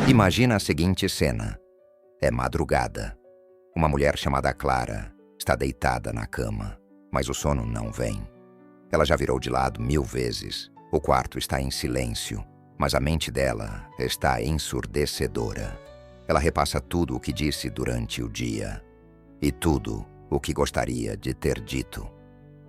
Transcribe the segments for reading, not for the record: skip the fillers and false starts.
Imagina a seguinte cena. É madrugada. Uma mulher chamada Clara está deitada na cama, mas o sono não vem. Ela já virou de lado 1000 vezes. O quarto está em silêncio, mas a mente dela está ensurdecedora. Ela repassa tudo o que disse durante o dia e tudo o que gostaria de ter dito.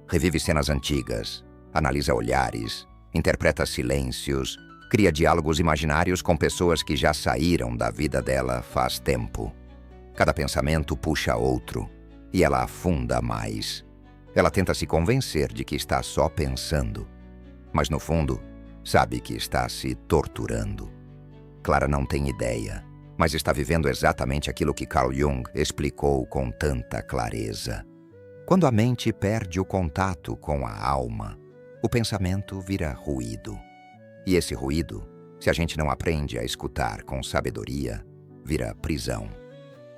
Revive cenas antigas, analisa olhares, interpreta silêncios, cria diálogos imaginários com pessoas que já saíram da vida dela faz tempo. Cada pensamento puxa outro e ela afunda mais. Ela tenta se convencer de que está só pensando, mas no fundo, sabe que está se torturando. Clara não tem ideia, mas está vivendo exatamente aquilo que Carl Jung explicou com tanta clareza. Quando a mente perde o contato com a alma, o pensamento vira ruído. E esse ruído, se a gente não aprende a escutar com sabedoria, vira prisão.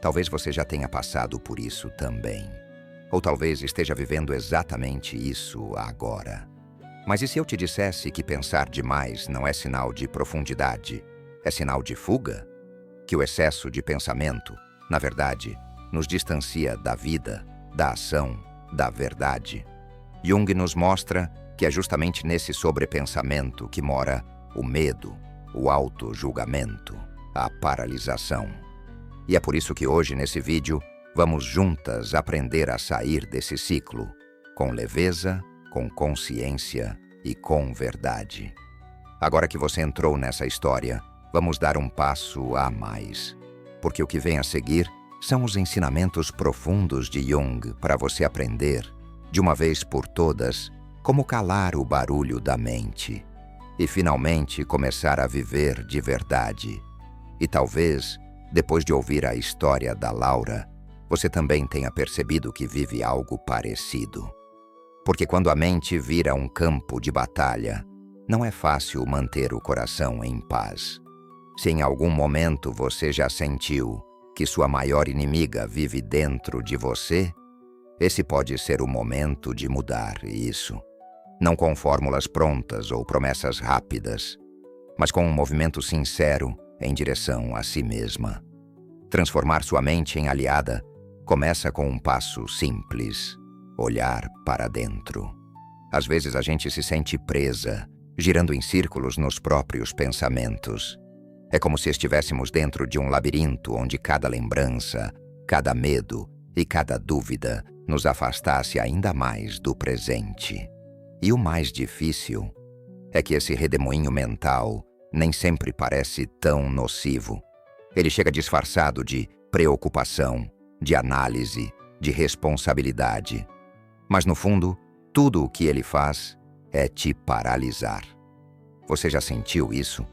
Talvez você já tenha passado por isso também. Ou talvez esteja vivendo exatamente isso agora. Mas e se eu te dissesse que pensar demais não é sinal de profundidade, é sinal de fuga? Que o excesso de pensamento, na verdade, nos distancia da vida, da ação, da verdade. Jung nos mostra que é justamente nesse sobrepensamento que mora o medo, o auto-julgamento, a paralisação. E é por isso que hoje, nesse vídeo, vamos juntas aprender a sair desse ciclo, com leveza, com consciência e com verdade. Agora que você entrou nessa história, vamos dar um passo a mais, porque o que vem a seguir são os ensinamentos profundos de Jung para você aprender, de uma vez por todas, como calar o barulho da mente e finalmente começar a viver de verdade. E talvez, depois de ouvir a história da Laura, você também tenha percebido que vive algo parecido. Porque quando a mente vira um campo de batalha, não é fácil manter o coração em paz. Se em algum momento você já sentiu que sua maior inimiga vive dentro de você, esse pode ser o momento de mudar isso. Não com fórmulas prontas ou promessas rápidas, mas com um movimento sincero em direção a si mesma. Transformar sua mente em aliada começa com um passo simples: olhar para dentro. Às vezes a gente se sente presa, girando em círculos nos próprios pensamentos. É como se estivéssemos dentro de um labirinto onde cada lembrança, cada medo e cada dúvida nos afastasse ainda mais do presente. E o mais difícil é que esse redemoinho mental nem sempre parece tão nocivo. Ele chega disfarçado de preocupação, de análise, de responsabilidade. Mas no fundo, tudo o que ele faz é te paralisar. Você já sentiu isso?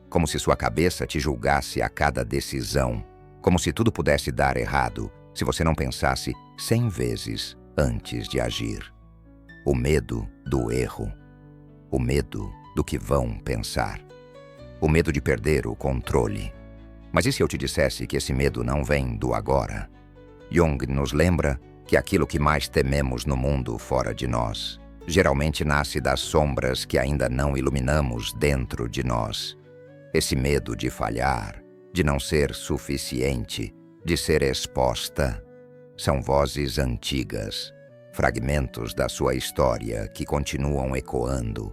Como se sua cabeça te julgasse a cada decisão, como se tudo pudesse dar errado se você não pensasse 100 vezes antes de agir. O medo do erro, o medo do que vão pensar, o medo de perder o controle. Mas e se eu te dissesse que esse medo não vem do agora? Jung nos lembra que aquilo que mais tememos no mundo fora de nós geralmente nasce das sombras que ainda não iluminamos dentro de nós. Esse medo de falhar, de não ser suficiente, de ser exposta, são vozes antigas, fragmentos da sua história que continuam ecoando,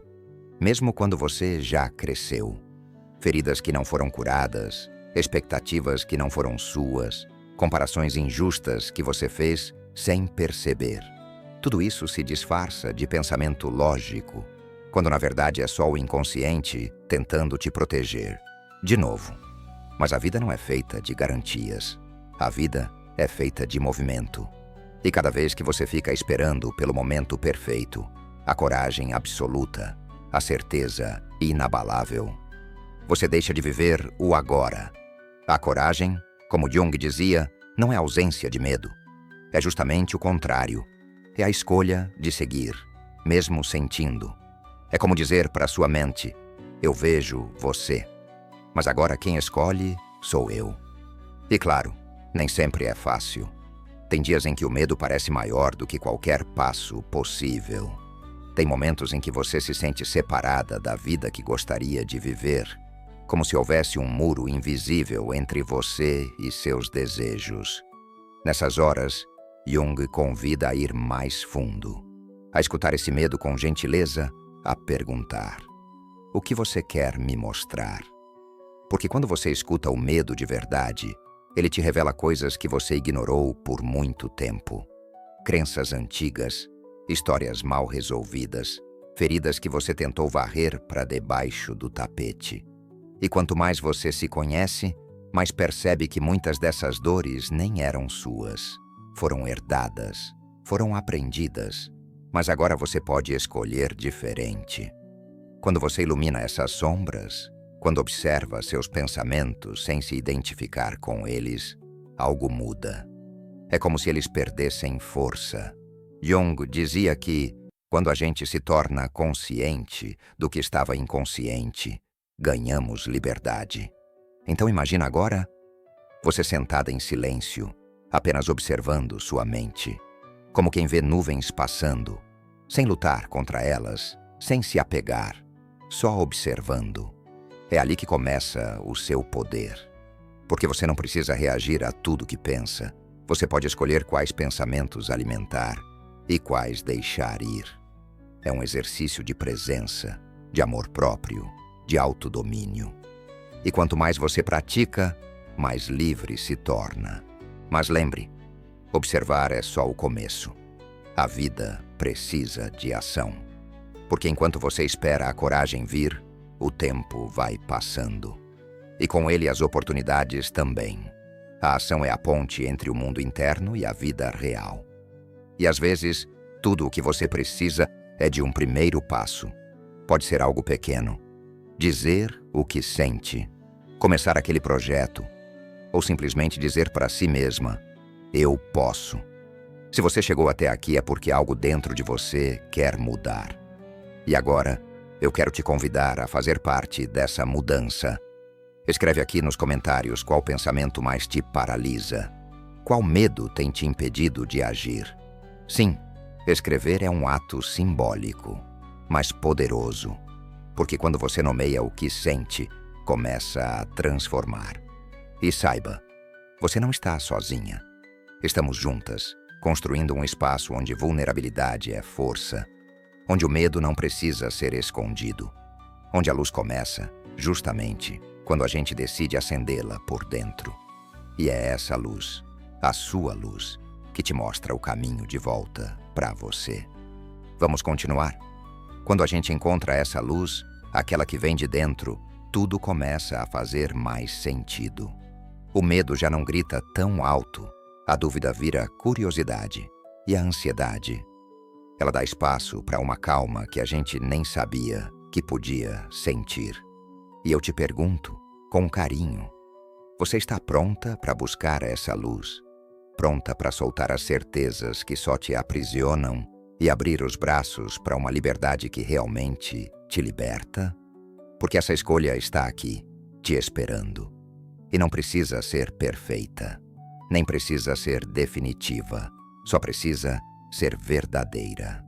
mesmo quando você já cresceu. Feridas que não foram curadas, expectativas que não foram suas, comparações injustas que você fez sem perceber. Tudo isso se disfarça de pensamento lógico, quando na verdade é só o inconsciente tentando te proteger. De novo. Mas a vida não é feita de garantias. A vida é feita de movimento. E cada vez que você fica esperando pelo momento perfeito, a coragem absoluta, a certeza inabalável, você deixa de viver o agora. A coragem, como Jung dizia, não é ausência de medo. É justamente o contrário. É a escolha de seguir, mesmo sentindo. É como dizer para sua mente: eu vejo você, mas agora quem escolhe sou eu. E claro, nem sempre é fácil. Tem dias em que o medo parece maior do que qualquer passo possível. Tem momentos em que você se sente separada da vida que gostaria de viver. como se houvesse um muro invisível entre você e seus desejos. Nessas horas, Jung convida a ir mais fundo, a escutar esse medo com gentileza, a perguntar: o que você quer me mostrar? Porque quando você escuta o medo de verdade, ele te revela coisas que você ignorou por muito tempo. Crenças antigas, histórias mal resolvidas, feridas que você tentou varrer para debaixo do tapete. E quanto mais você se conhece, mais percebe que muitas dessas dores nem eram suas. Foram herdadas, foram aprendidas, mas agora você pode escolher diferente. Quando você ilumina essas sombras, quando observa seus pensamentos sem se identificar com eles, algo muda. É como se eles perdessem força. Jung dizia que, quando a gente se torna consciente do que estava inconsciente, ganhamos liberdade. Então imagina agora você sentada em silêncio, apenas observando sua mente, como quem vê nuvens passando, sem lutar contra elas, sem se apegar, só observando. É ali que começa o seu poder. Porque você não precisa reagir a tudo que pensa. Você pode escolher quais pensamentos alimentar e quais deixar ir. É um exercício de presença, de amor próprio, de autodomínio. E quanto mais você pratica, mais livre se torna. Mas lembre, observar é só o começo. A vida precisa de ação. Porque enquanto você espera a coragem vir, o tempo vai passando. E com ele as oportunidades também. A ação é a ponte entre o mundo interno e a vida real. E às vezes, tudo o que você precisa é de um primeiro passo. Pode ser algo pequeno. Dizer o que sente. Começar aquele projeto. Ou simplesmente dizer para si mesma: eu posso. Se você chegou até aqui é porque algo dentro de você quer mudar. E agora, eu quero te convidar a fazer parte dessa mudança. Escreve aqui nos comentários qual pensamento mais te paralisa. Qual medo tem te impedido de agir? Sim, escrever é um ato simbólico, mas poderoso. Porque quando você nomeia o que sente, começa a transformar. E saiba, você não está sozinha. Estamos juntas, construindo um espaço onde vulnerabilidade é força, onde o medo não precisa ser escondido, onde a luz começa, justamente, quando a gente decide acendê-la por dentro. E é essa luz, a sua luz, que te mostra o caminho de volta para você. Vamos continuar? Quando a gente encontra essa luz, aquela que vem de dentro, tudo começa a fazer mais sentido. O medo já não grita tão alto, a dúvida vira curiosidade e a ansiedade. Ela dá espaço para uma calma que a gente nem sabia que podia sentir. E eu te pergunto, com carinho, você está pronta para buscar essa luz? Pronta para soltar as certezas que só te aprisionam e abrir os braços para uma liberdade que realmente te liberta? Porque essa escolha está aqui, te esperando. E não precisa ser perfeita, nem precisa ser definitiva, só precisa ser verdadeira.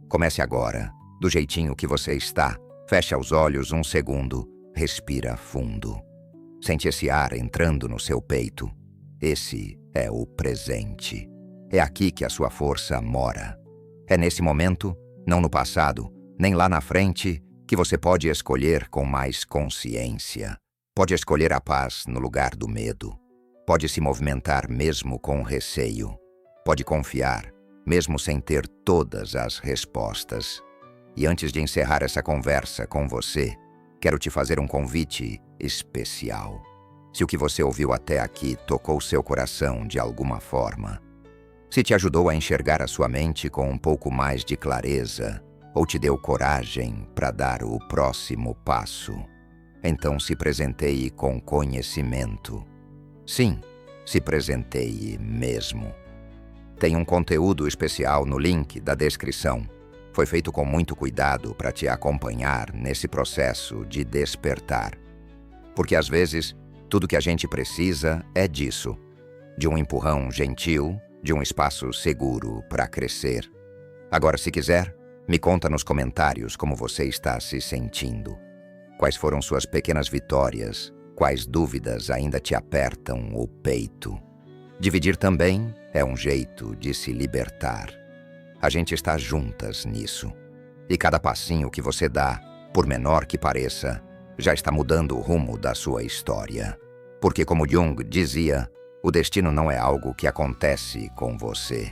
Comece agora, do jeitinho que você está. Fecha os olhos um segundo, respira fundo. Sente esse ar entrando no seu peito. Esse é o presente. É aqui que a sua força mora. É nesse momento, não no passado, nem lá na frente, que você pode escolher com mais consciência. Pode escolher a paz no lugar do medo. Pode se movimentar mesmo com receio. Pode confiar, mesmo sem ter todas as respostas. E antes de encerrar essa conversa com você, quero te fazer um convite especial. Se o que você ouviu até aqui tocou seu coração de alguma forma, se te ajudou a enxergar a sua mente com um pouco mais de clareza, ou te deu coragem para dar o próximo passo, então se presenteie com conhecimento. Sim, se presenteie mesmo. Tem um conteúdo especial no link da descrição. Foi feito com muito cuidado para te acompanhar nesse processo de despertar. Porque às vezes, tudo que a gente precisa é disso. De um empurrão gentil, de um espaço seguro para crescer. Agora, se quiser, me conta nos comentários como você está se sentindo. Quais foram suas pequenas vitórias? Quais dúvidas ainda te apertam o peito? Dividir também é um jeito de se libertar. A gente está juntas nisso. E cada passinho que você dá, por menor que pareça, já está mudando o rumo da sua história. Porque, como Jung dizia, o destino não é algo que acontece com você.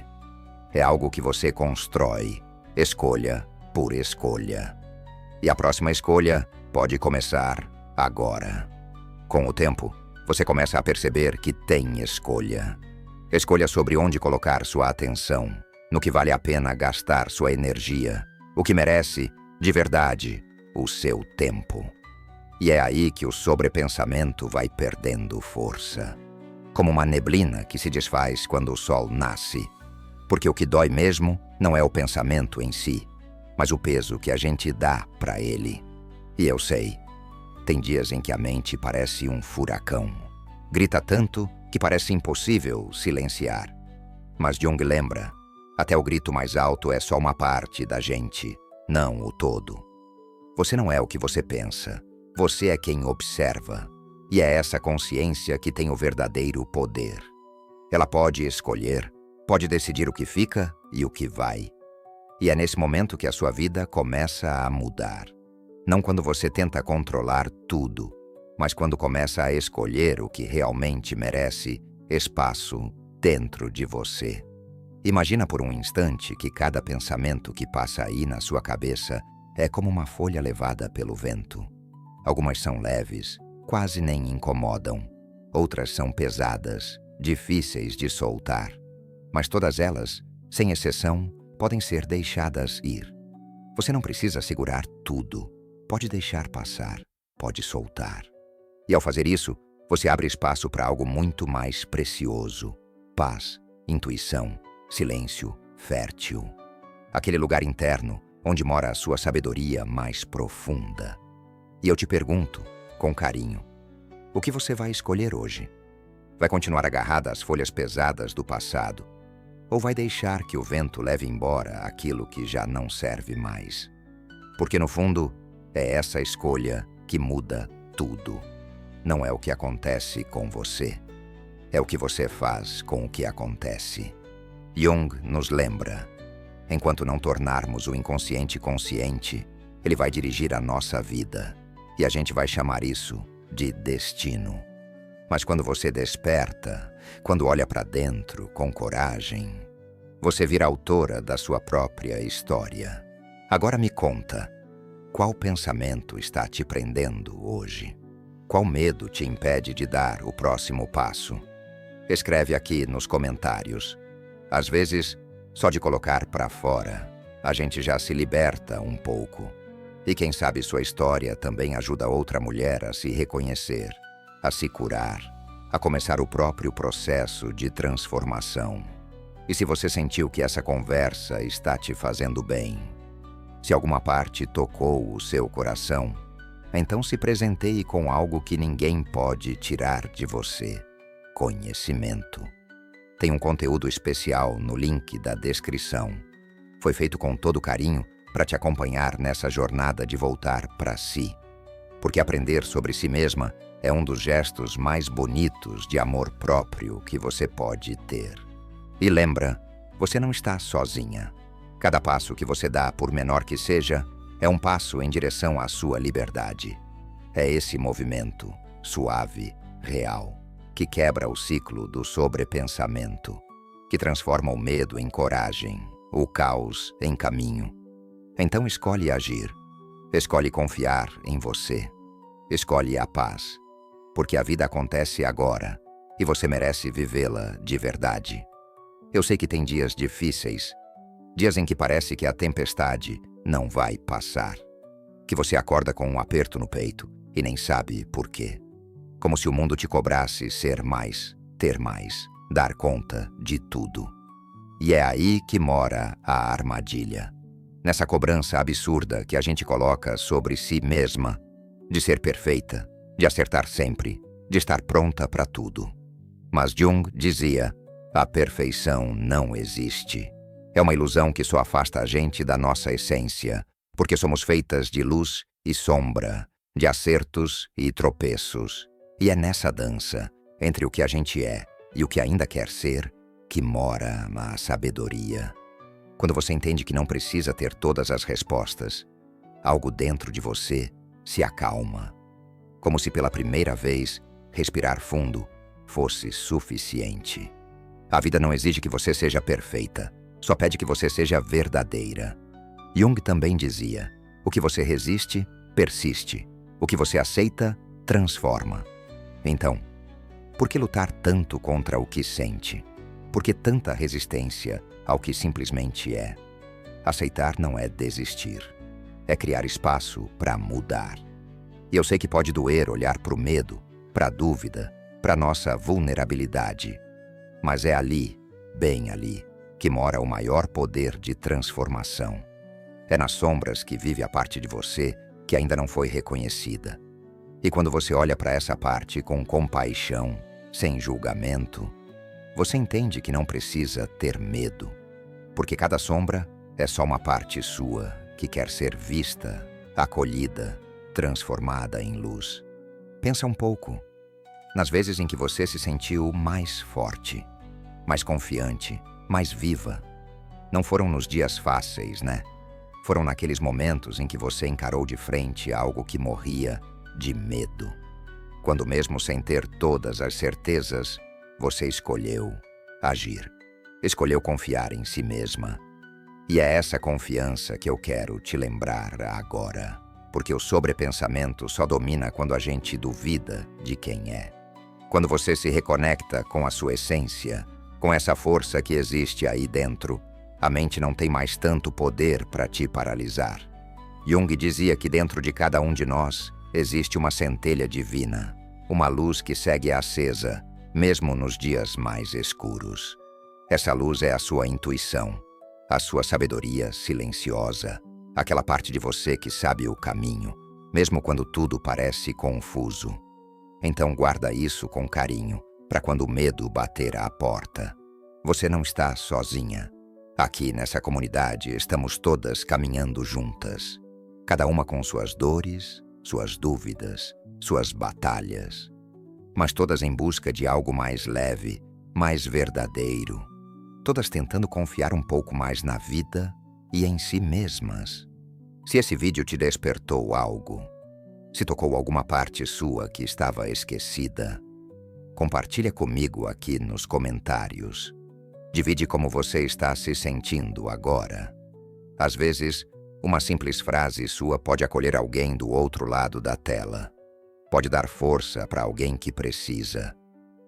É algo que você constrói, escolha por escolha. E a próxima escolha pode começar agora. Com o tempo, você começa a perceber que tem escolha. Escolha sobre onde colocar sua atenção, no que vale a pena gastar sua energia, o que merece, de verdade, o seu tempo. E é aí que o sobrepensamento vai perdendo força. Como uma neblina que se desfaz quando o sol nasce. Porque o que dói mesmo não é o pensamento em si, mas o peso que a gente dá para ele. E eu sei, tem dias em que a mente parece um furacão. Grita tanto que parece impossível silenciar. Mas Jung lembra, até o grito mais alto é só uma parte da gente, não o todo. Você não é o que você pensa, você é quem observa. E é essa consciência que tem o verdadeiro poder. Ela pode escolher, pode decidir o que fica e o que vai. E é nesse momento que a sua vida começa a mudar. Não quando você tenta controlar tudo, mas quando começa a escolher o que realmente merece espaço dentro de você. Imagina por um instante que cada pensamento que passa aí na sua cabeça é como uma folha levada pelo vento. Algumas são leves, quase nem incomodam. Outras são pesadas, difíceis de soltar. Mas todas elas, sem exceção, podem ser deixadas ir. Você não precisa segurar tudo. Pode deixar passar, pode soltar. E ao fazer isso, você abre espaço para algo muito mais precioso. Paz, intuição, silêncio fértil. Aquele lugar interno onde mora a sua sabedoria mais profunda. E eu te pergunto, com carinho, o que você vai escolher hoje? Vai continuar agarrada às folhas pesadas do passado? Ou vai deixar que o vento leve embora aquilo que já não serve mais? Porque no fundo, é essa escolha que muda tudo. Não é o que acontece com você, é o que você faz com o que acontece. Jung nos lembra, enquanto não tornarmos o inconsciente consciente, ele vai dirigir a nossa vida. E a gente vai chamar isso de destino. Mas quando você desperta, quando olha para dentro com coragem, você vira autora da sua própria história. Agora me conta, qual pensamento está te prendendo hoje? Qual medo te impede de dar o próximo passo? Escreve aqui nos comentários. Às vezes, só de colocar para fora, a gente já se liberta um pouco. E quem sabe sua história também ajuda outra mulher a se reconhecer, a se curar, a começar o próprio processo de transformação. E se você sentiu que essa conversa está te fazendo bem, se alguma parte tocou o seu coração, então se presenteie com algo que ninguém pode tirar de você: conhecimento. Tem um conteúdo especial no link da descrição. Foi feito com todo carinho para te acompanhar nessa jornada de voltar para si. Porque aprender sobre si mesma é um dos gestos mais bonitos de amor próprio que você pode ter. E lembra, você não está sozinha. Cada passo que você dá, por menor que seja, é um passo em direção à sua liberdade. É esse movimento, suave, real, que quebra o ciclo do sobrepensamento, que transforma o medo em coragem, o caos em caminho. Então escolhe agir, escolhe confiar em você, escolhe a paz, porque a vida acontece agora e você merece vivê-la de verdade. Eu sei que tem dias difíceis, dias em que parece que a tempestade não vai passar, que você acorda com um aperto no peito e nem sabe por quê. Como se o mundo te cobrasse ser mais, ter mais, dar conta de tudo. E é aí que mora a armadilha. Nessa cobrança absurda que a gente coloca sobre si mesma, de ser perfeita, de acertar sempre, de estar pronta para tudo. Mas Jung dizia, a perfeição não existe. É uma ilusão que só afasta a gente da nossa essência, porque somos feitas de luz e sombra, de acertos e tropeços. E é nessa dança, entre o que a gente é e o que ainda quer ser, que mora a sabedoria. Quando você entende que não precisa ter todas as respostas, algo dentro de você se acalma. Como se pela primeira vez, respirar fundo fosse suficiente. A vida não exige que você seja perfeita, só pede que você seja verdadeira. Jung também dizia: o que você resiste, persiste. O que você aceita, transforma. Então, por que lutar tanto contra o que sente? Por que tanta resistência ao que simplesmente é? Aceitar não é desistir. É criar espaço para mudar. E eu sei que pode doer olhar para o medo, para a dúvida, para a nossa vulnerabilidade. Mas é ali, bem ali, que mora o maior poder de transformação. É nas sombras que vive a parte de você que ainda não foi reconhecida. E quando você olha para essa parte com compaixão, sem julgamento, você entende que não precisa ter medo, porque cada sombra é só uma parte sua que quer ser vista, acolhida, transformada em luz. Pensa um pouco nas vezes em que você se sentiu mais forte, mais confiante, mais viva. Não foram nos dias fáceis, né? Foram naqueles momentos em que você encarou de frente algo que morria de medo. Quando mesmo sem ter todas as certezas, você escolheu agir. Escolheu confiar em si mesma. E é essa confiança que eu quero te lembrar agora. Porque o sobrepensamento só domina quando a gente duvida de quem é. Quando você se reconecta com a sua essência, com essa força que existe aí dentro, a mente não tem mais tanto poder para te paralisar. Jung dizia que dentro de cada um de nós existe uma centelha divina, uma luz que segue acesa, mesmo nos dias mais escuros. Essa luz é a sua intuição, a sua sabedoria silenciosa, aquela parte de você que sabe o caminho, mesmo quando tudo parece confuso. Então guarda isso com carinho, para quando o medo bater à porta. Você não está sozinha. Aqui nessa comunidade estamos todas caminhando juntas, cada uma com suas dores, suas dúvidas, suas batalhas, mas todas em busca de algo mais leve, mais verdadeiro, todas tentando confiar um pouco mais na vida e em si mesmas. Se esse vídeo te despertou algo, se tocou alguma parte sua que estava esquecida, compartilha comigo aqui nos comentários. Divide como você está se sentindo agora. Às vezes, uma simples frase sua pode acolher alguém do outro lado da tela. Pode dar força para alguém que precisa.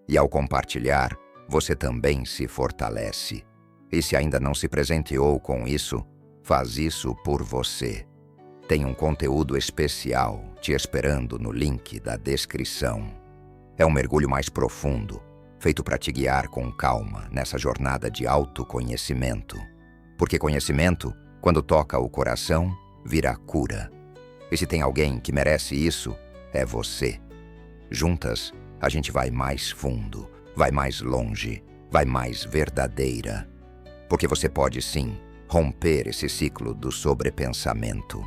E ao compartilhar, você também se fortalece. E se ainda não se presenteou com isso, faz isso por você. Tem um conteúdo especial te esperando no link da descrição. É um mergulho mais profundo, feito para te guiar com calma nessa jornada de autoconhecimento. Porque conhecimento, quando toca o coração, vira cura. E se tem alguém que merece isso, é você. Juntas, a gente vai mais fundo, vai mais longe, vai mais verdadeira. Porque você pode sim romper esse ciclo do sobrepensamento.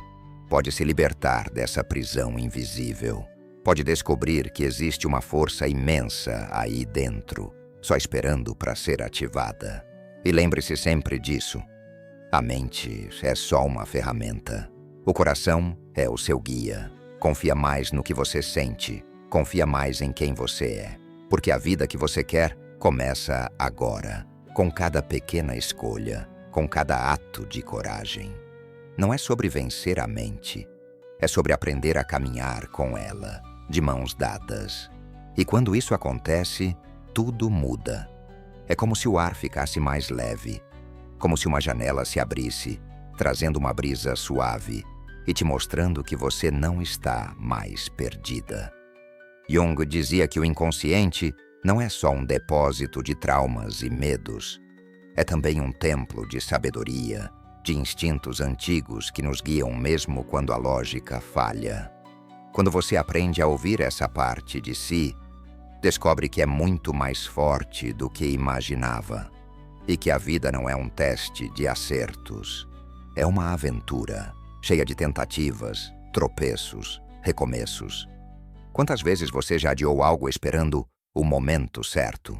Pode se libertar dessa prisão invisível. Pode descobrir que existe uma força imensa aí dentro, só esperando para ser ativada. E lembre-se sempre disso. A mente é só uma ferramenta. O coração é o seu guia. Confia mais no que você sente. Confia mais em quem você é. Porque a vida que você quer começa agora, com cada pequena escolha, com cada ato de coragem. Não é sobre vencer a mente. É sobre aprender a caminhar com ela, de mãos dadas. E quando isso acontece, tudo muda. É como se o ar ficasse mais leve, como se uma janela se abrisse, trazendo uma brisa suave e te mostrando que você não está mais perdida. Jung dizia que o inconsciente não é só um depósito de traumas e medos. É também um templo de sabedoria, de instintos antigos que nos guiam mesmo quando a lógica falha. Quando você aprende a ouvir essa parte de si, descobre que é muito mais forte do que imaginava e que a vida não é um teste de acertos. É uma aventura cheia de tentativas, tropeços, recomeços. Quantas vezes você já adiou algo esperando o momento certo?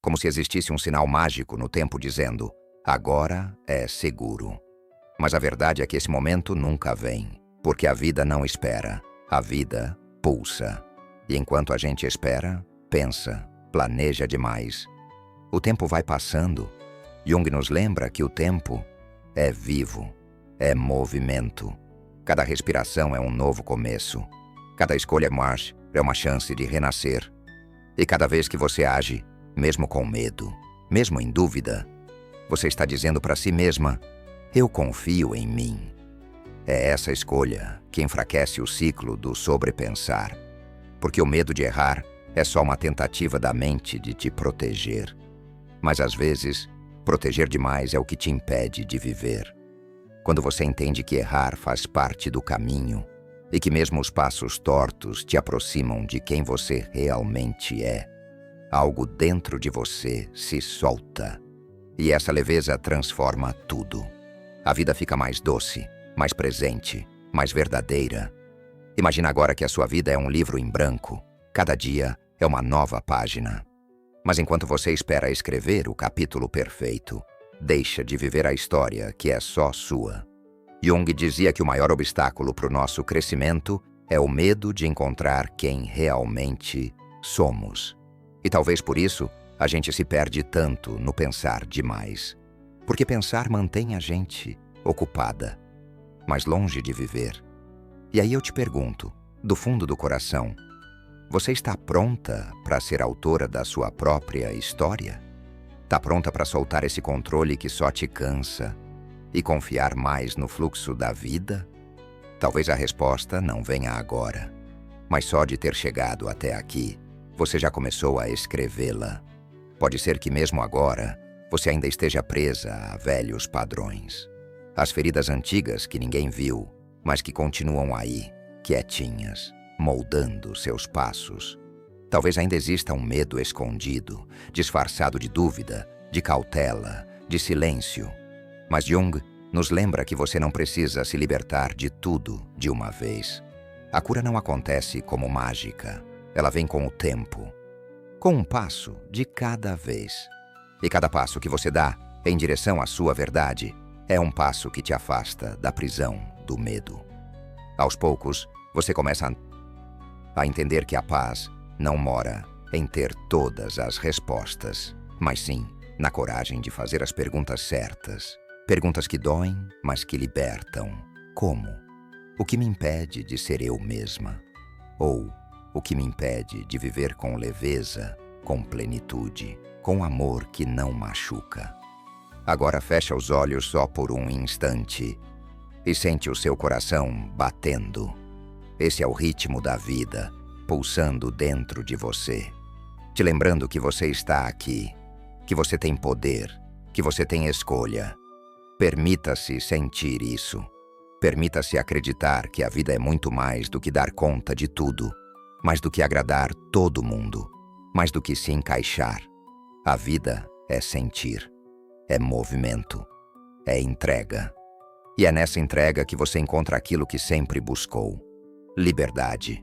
Como se existisse um sinal mágico no tempo dizendo, agora é seguro. Mas a verdade é que esse momento nunca vem, porque a vida não espera, a vida pulsa. E enquanto a gente espera, pensa, planeja demais. O tempo vai passando. Jung nos lembra que o tempo é vivo, é movimento. Cada respiração é um novo começo. Cada escolha é uma chance de renascer. E cada vez que você age, mesmo com medo, mesmo em dúvida, você está dizendo para si mesma, eu confio em mim. É essa escolha que enfraquece o ciclo do sobrepensar. Porque o medo de errar é só uma tentativa da mente de te proteger. Mas às vezes, proteger demais é o que te impede de viver. Quando você entende que errar faz parte do caminho e que mesmo os passos tortos te aproximam de quem você realmente é, algo dentro de você se solta. E essa leveza transforma tudo. A vida fica mais doce, mais presente, mais verdadeira. Imagina agora que a sua vida é um livro em branco. Cada dia é uma nova página. Mas enquanto você espera escrever o capítulo perfeito, deixa de viver a história que é só sua. Jung dizia que o maior obstáculo para o nosso crescimento é o medo de encontrar quem realmente somos. E talvez por isso a gente se perde tanto no pensar demais. Porque pensar mantém a gente ocupada, mas longe de viver. E aí eu te pergunto, do fundo do coração, você está pronta para ser autora da sua própria história? Está pronta para soltar esse controle que só te cansa e confiar mais no fluxo da vida? Talvez a resposta não venha agora, mas só de ter chegado até aqui, você já começou a escrevê-la. Pode ser que mesmo agora, você ainda esteja presa a velhos padrões. As feridas antigas que ninguém viu, mas que continuam aí, quietinhas, moldando seus passos. Talvez ainda exista um medo escondido, disfarçado de dúvida, de cautela, de silêncio. Mas Jung nos lembra que você não precisa se libertar de tudo de uma vez. A cura não acontece como mágica. Ela vem com o tempo, com um passo de cada vez. E cada passo que você dá em direção à sua verdade é um passo que te afasta da prisão do medo. Aos poucos, você começa a entender que a paz não mora em ter todas as respostas, mas sim na coragem de fazer as perguntas certas. Perguntas que doem, mas que libertam. Como? O que me impede de ser eu mesma? Ou o que me impede de viver com leveza, com plenitude, com amor que não machuca? Agora fecha os olhos só por um instante e sente o seu coração batendo. Esse é o ritmo da vida, pulsando dentro de você, te lembrando que você está aqui, que você tem poder, que você tem escolha. Permita-se sentir isso. Permita-se acreditar que a vida é muito mais do que dar conta de tudo, mais do que agradar todo mundo, mais do que se encaixar. A vida é sentir, é movimento, é entrega. E é nessa entrega que você encontra aquilo que sempre buscou: liberdade.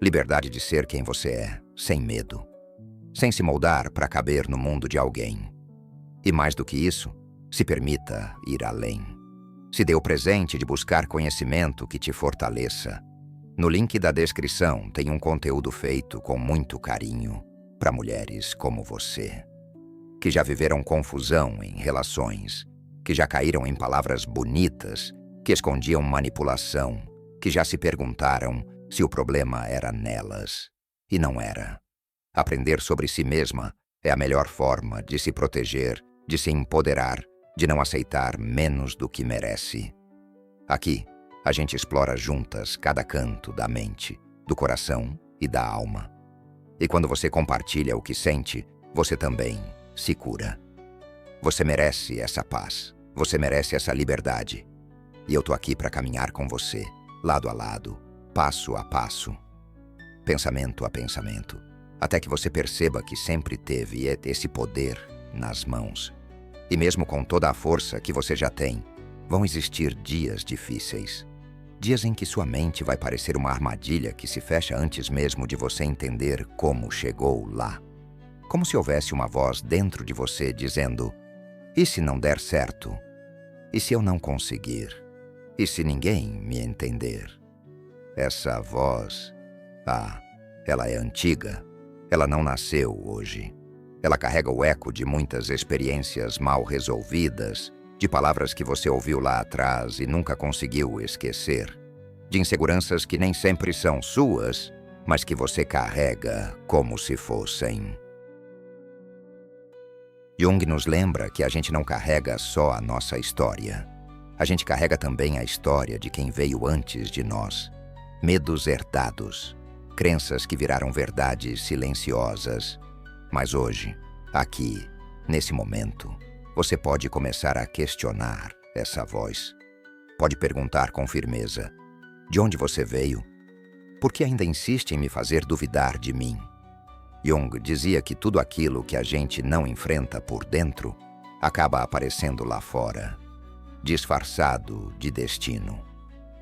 Liberdade de ser quem você é, sem medo, sem se moldar para caber no mundo de alguém. E mais do que isso, se permita ir além. Se dê o presente de buscar conhecimento que te fortaleça. No link da descrição tem um conteúdo feito com muito carinho para mulheres como você, que já viveram confusão em relações, que já caíram em palavras bonitas, que escondiam manipulação, que já se perguntaram se o problema era nelas. E não era. Aprender sobre si mesma é a melhor forma de se proteger, de se empoderar, de não aceitar menos do que merece. Aqui, a gente explora juntas cada canto da mente, do coração e da alma. E quando você compartilha o que sente, você também se cura. Você merece essa paz, você merece essa liberdade. E eu tô aqui para caminhar com você, lado a lado, passo a passo, pensamento a pensamento, até que você perceba que sempre teve esse poder nas mãos. E mesmo com toda a força que você já tem, vão existir dias difíceis. Dias em que sua mente vai parecer uma armadilha que se fecha antes mesmo de você entender como chegou lá. Como se houvesse uma voz dentro de você dizendo: e se não der certo? E se eu não conseguir? E se ninguém me entender? Essa voz, ela é antiga. Ela não nasceu hoje. Ela carrega o eco de muitas experiências mal resolvidas, de palavras que você ouviu lá atrás e nunca conseguiu esquecer, de inseguranças que nem sempre são suas, mas que você carrega como se fossem. Jung nos lembra que a gente não carrega só a nossa história. A gente carrega também a história de quem veio antes de nós. Medos herdados, crenças que viraram verdades silenciosas. Mas hoje, aqui, nesse momento, você pode começar a questionar essa voz. Pode perguntar com firmeza: de onde você veio? Por que ainda insiste em me fazer duvidar de mim? Jung dizia que tudo aquilo que a gente não enfrenta por dentro acaba aparecendo lá fora, disfarçado de destino.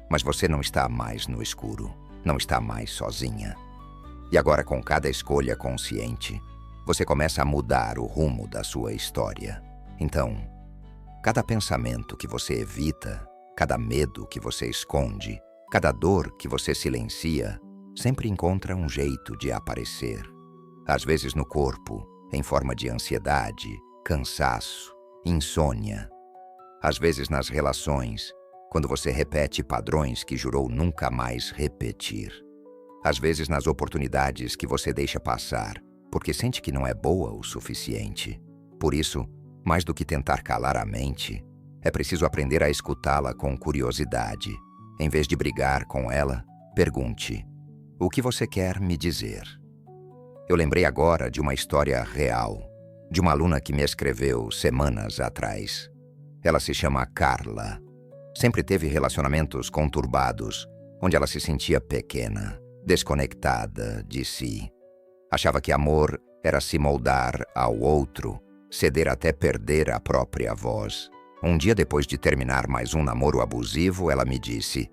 Mas você não está mais no escuro, não está mais sozinha. E agora, com cada escolha consciente, você começa a mudar o rumo da sua história. Então, cada pensamento que você evita, cada medo que você esconde, cada dor que você silencia, sempre encontra um jeito de aparecer. Às vezes no corpo, em forma de ansiedade, cansaço, insônia. Às vezes nas relações, quando você repete padrões que jurou nunca mais repetir. Às vezes nas oportunidades que você deixa passar, porque sente que não é boa o suficiente. Por isso, mais do que tentar calar a mente, é preciso aprender a escutá-la com curiosidade. Em vez de brigar com ela, pergunte: o que você quer me dizer? Eu lembrei agora de uma história real, de uma aluna que me escreveu semanas atrás. Ela se chama Carla. Sempre teve relacionamentos conturbados, onde ela se sentia pequena, desconectada de si. Achava que amor era se moldar ao outro, ceder até perder a própria voz. Um dia depois de terminar mais um namoro abusivo, ela me disse: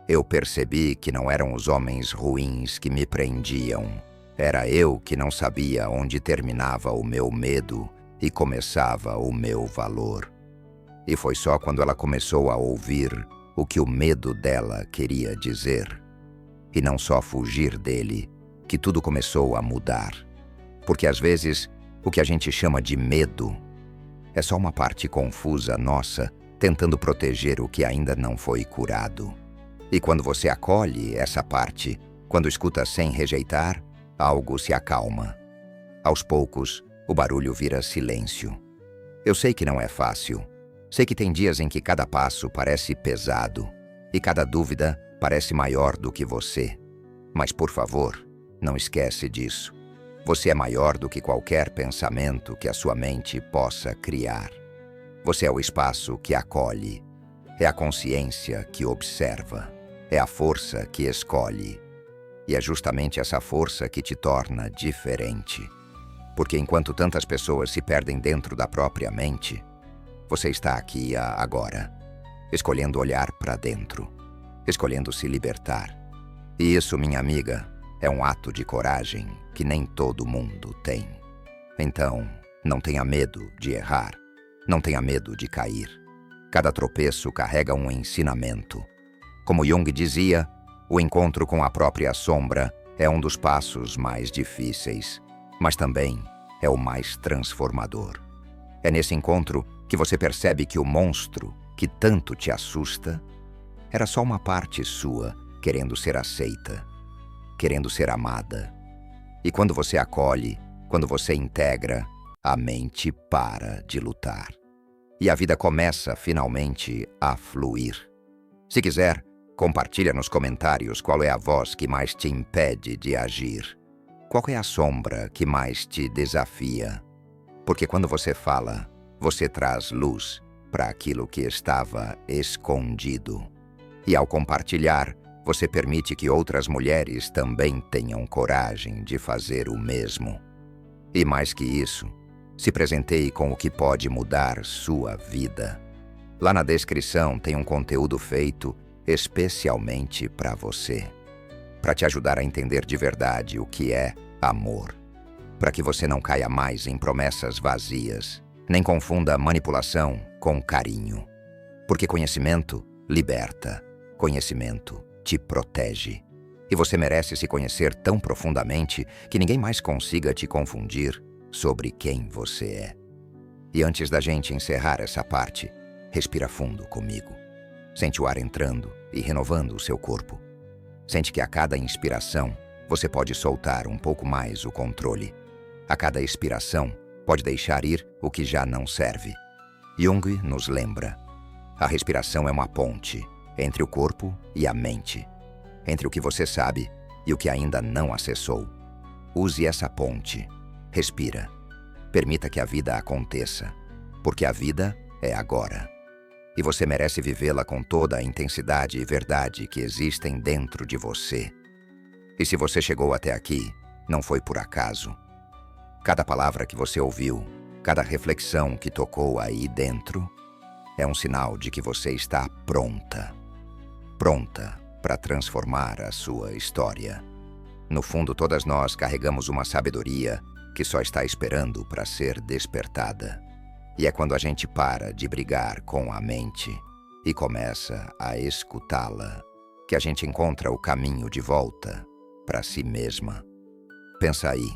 eu percebi que não eram os homens ruins que me prendiam. Era eu que não sabia onde terminava o meu medo e começava o meu valor. E foi só quando ela começou a ouvir o que o medo dela queria dizer, e não só fugir dele, que tudo começou a mudar. Porque às vezes, o que a gente chama de medo é só uma parte confusa nossa tentando proteger o que ainda não foi curado. E quando você acolhe essa parte, quando escuta sem rejeitar, algo se acalma. Aos poucos, o barulho vira silêncio. Eu sei que não é fácil. Sei que tem dias em que cada passo parece pesado e cada dúvida parece maior do que você. Mas, por favor, não esquece disso. Você é maior do que qualquer pensamento que a sua mente possa criar. Você é o espaço que acolhe. É a consciência que observa. É a força que escolhe. E é justamente essa força que te torna diferente. Porque enquanto tantas pessoas se perdem dentro da própria mente, você está aqui agora, escolhendo olhar para dentro, escolhendo se libertar. E isso, minha amiga, é um ato de coragem que nem todo mundo tem. Então, não tenha medo de errar, não tenha medo de cair. Cada tropeço carrega um ensinamento. Como Jung dizia, o encontro com a própria sombra é um dos passos mais difíceis, mas também é o mais transformador. É nesse encontro que você percebe que o monstro que tanto te assusta era só uma parte sua querendo ser aceita, querendo ser amada. E quando você acolhe, quando você integra, a mente para de lutar. E a vida começa finalmente a fluir. Se quiser, compartilha nos comentários qual é a voz que mais te impede de agir. Qual é a sombra que mais te desafia? Porque quando você fala, você traz luz para aquilo que estava escondido. E ao compartilhar, você permite que outras mulheres também tenham coragem de fazer o mesmo. E mais que isso, se presenteie com o que pode mudar sua vida. Lá na descrição tem um conteúdo feito especialmente para você, para te ajudar a entender de verdade o que é amor, para que você não caia mais em promessas vazias, nem confunda manipulação com carinho. Porque conhecimento liberta, conhecimento te protege. E você merece se conhecer tão profundamente que ninguém mais consiga te confundir sobre quem você é. E antes da gente encerrar essa parte, respira fundo comigo. Sente o ar entrando e renovando o seu corpo. Sente que a cada inspiração você pode soltar um pouco mais o controle. A cada expiração pode deixar ir o que já não serve. Jung nos lembra: a respiração é uma ponte entre o corpo e a mente, entre o que você sabe e o que ainda não acessou. Use essa ponte. Respira. Permita que a vida aconteça, porque a vida é agora. E você merece vivê-la com toda a intensidade e verdade que existem dentro de você. E se você chegou até aqui, não foi por acaso. Cada palavra que você ouviu, cada reflexão que tocou aí dentro, é um sinal de que você está pronta. Pronta para transformar a sua história. No fundo, todas nós carregamos uma sabedoria que só está esperando para ser despertada. E é quando a gente para de brigar com a mente e começa a escutá-la que a gente encontra o caminho de volta para si mesma. Pensa aí,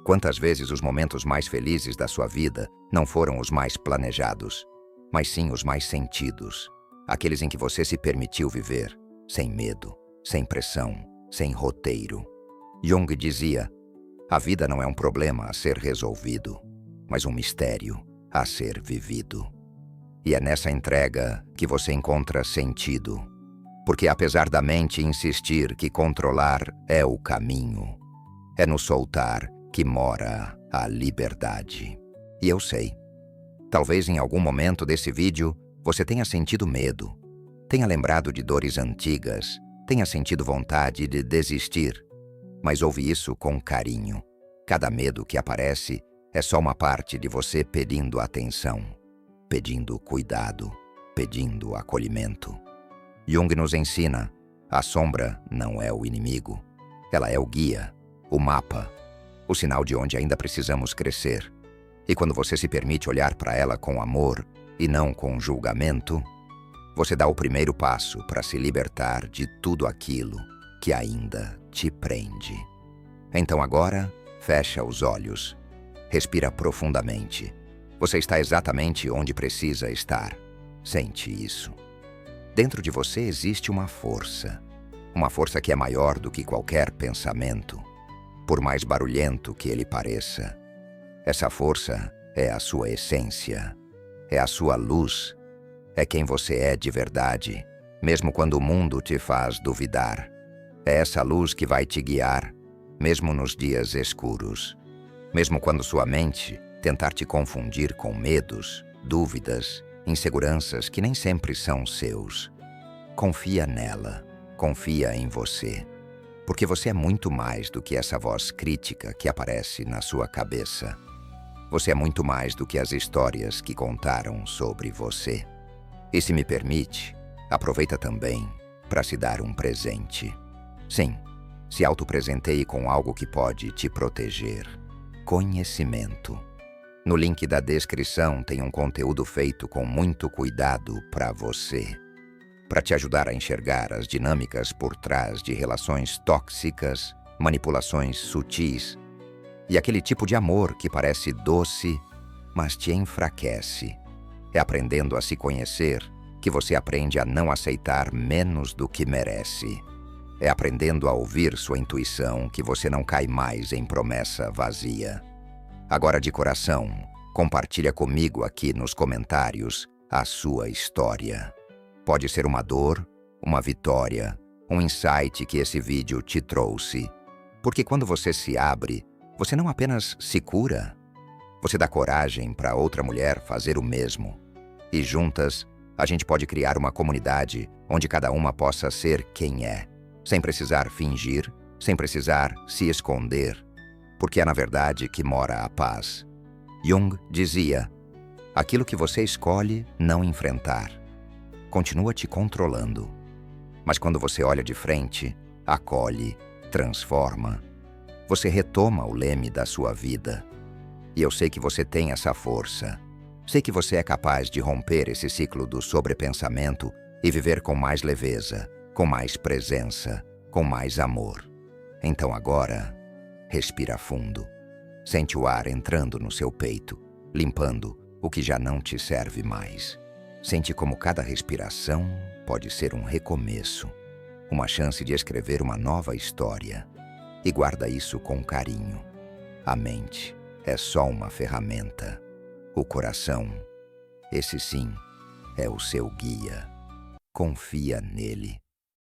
quantas vezes os momentos mais felizes da sua vida não foram os mais planejados, mas sim os mais sentidos, aqueles em que você se permitiu viver, sem medo, sem pressão, sem roteiro. Jung dizia: a vida não é um problema a ser resolvido, mas um mistério a ser vivido. E é nessa entrega que você encontra sentido, porque apesar da mente insistir que controlar é o caminho, é no soltar que mora a liberdade. E eu sei, talvez em algum momento desse vídeo você tenha sentido medo, tenha lembrado de dores antigas, tenha sentido vontade de desistir, mas ouve isso com carinho. Cada medo que aparece é só uma parte de você pedindo atenção, pedindo cuidado, pedindo acolhimento. Jung nos ensina: a sombra não é o inimigo, ela é o guia, o mapa, o sinal de onde ainda precisamos crescer. E quando você se permite olhar para ela com amor e não com julgamento, você dá o primeiro passo para se libertar de tudo aquilo que ainda te prende. Então agora, fecha os olhos. Respira profundamente. Você está exatamente onde precisa estar. Sente isso. Dentro de você existe uma força que é maior do que qualquer pensamento, por mais barulhento que ele pareça. Essa força é a sua essência, é a sua luz, é quem você é de verdade, mesmo quando o mundo te faz duvidar. É essa luz que vai te guiar, mesmo nos dias escuros. Mesmo quando sua mente tentar te confundir com medos, dúvidas, inseguranças que nem sempre são seus. Confia nela, confia em você, porque você é muito mais do que essa voz crítica que aparece na sua cabeça. Você é muito mais do que as histórias que contaram sobre você. E se me permite, aproveita também para se dar um presente. Sim, se autopresenteie com algo que pode te proteger. Conhecimento. No link da descrição tem um conteúdo feito com muito cuidado para você, para te ajudar a enxergar as dinâmicas por trás de relações tóxicas, manipulações sutis e aquele tipo de amor que parece doce, mas te enfraquece. É aprendendo a se conhecer que você aprende a não aceitar menos do que merece. É aprendendo a ouvir sua intuição que você não cai mais em promessa vazia. Agora, de coração, compartilha comigo aqui nos comentários a sua história. Pode ser uma dor, uma vitória, um insight que esse vídeo te trouxe. Porque quando você se abre, você não apenas se cura, você dá coragem para outra mulher fazer o mesmo. E juntas, a gente pode criar uma comunidade onde cada uma possa ser quem é, sem precisar fingir, sem precisar se esconder, porque é na verdade que mora a paz. Jung dizia: aquilo que você escolhe não enfrentar, continua te controlando. Mas quando você olha de frente, acolhe, transforma. Você retoma o leme da sua vida. E eu sei que você tem essa força. Sei que você é capaz de romper esse ciclo do sobrepensamento e viver com mais leveza, com mais presença, com mais amor. Então agora, respira fundo. Sente o ar entrando no seu peito, limpando o que já não te serve mais. Sente como cada respiração pode ser um recomeço, uma chance de escrever uma nova história. E guarda isso com carinho. A mente é só uma ferramenta. O coração, esse sim, é o seu guia. Confia nele.